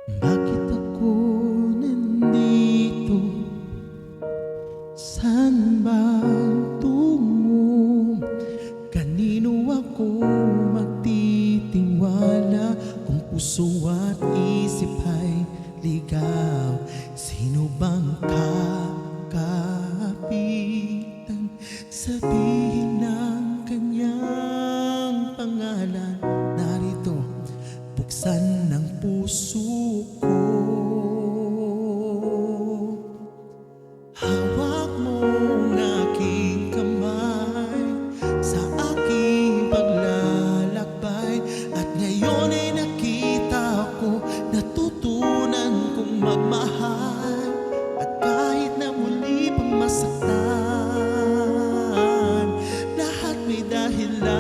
Bakit ako nandito? Saan bang tungo? Kanino ako magtitiwala kung puso at isip ay ligaw? Sino bang kakapitan? Sabihin ng kanyang pangalan. Narito, buksan ng puso ko. Hawak mo ang aking kamay sa aking paglalakbay. At ngayon ay nakita ko, natutunan kong magmahal. At kahit na muli pang masaktan, lahat may dahilan.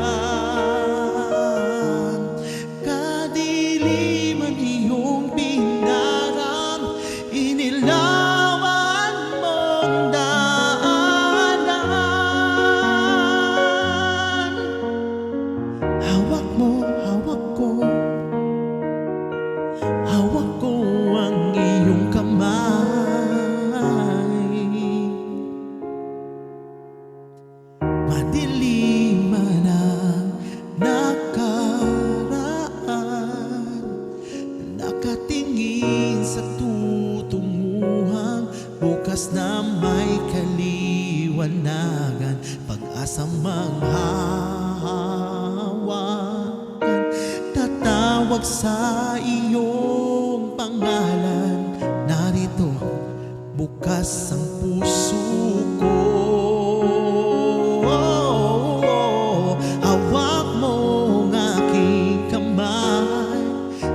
Kadiliman iyong pinaram, inilawan mong daanan. Hawak mo, hawak ko, hawak ko ang iyong kamay. Madilim man ang nakaraan, nakatingin sa tutunguhang bukas na may kaliwanagan. Pag-asang manghahawakan, tatawag sa iyong pangalan. Narito, bukas ang puso ko. Hawak mo ang aking kamay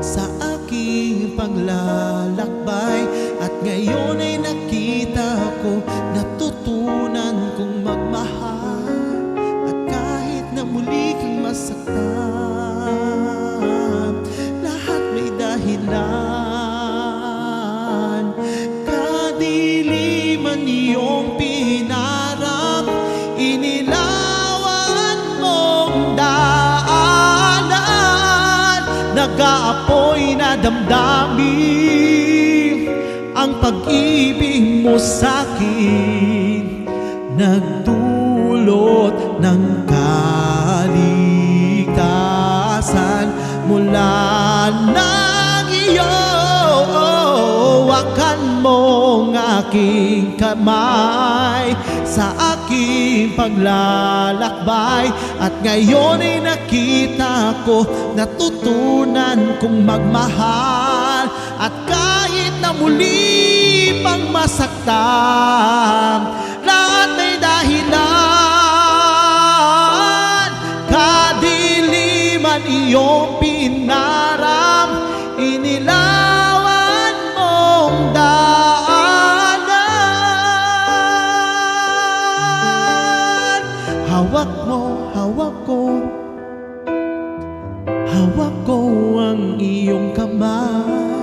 sa aking paglalakbay. At ngayon ay nakita ko, natutunan kong magmahal. At kahit na muli kang masaktan, lahat may dahilan. Kadiliman iyong pinarap, inilawan mong daanan. Nag-aapoy na damdamin ang pag-ibig mo sa'kin, nagdulot ng kaligtasan mula ng iyong hawakan mo ang aking kamay sa aking paglalakbay. At ngayon ay nakita ko, natutunan kong magmahal. At kahit na muli pang masaktan, lahat may dahilan. Kadiliman iyong pinaram, inilawan mong daanan. Hawak mo, hawak ko, hawak ko ang iyong kamay.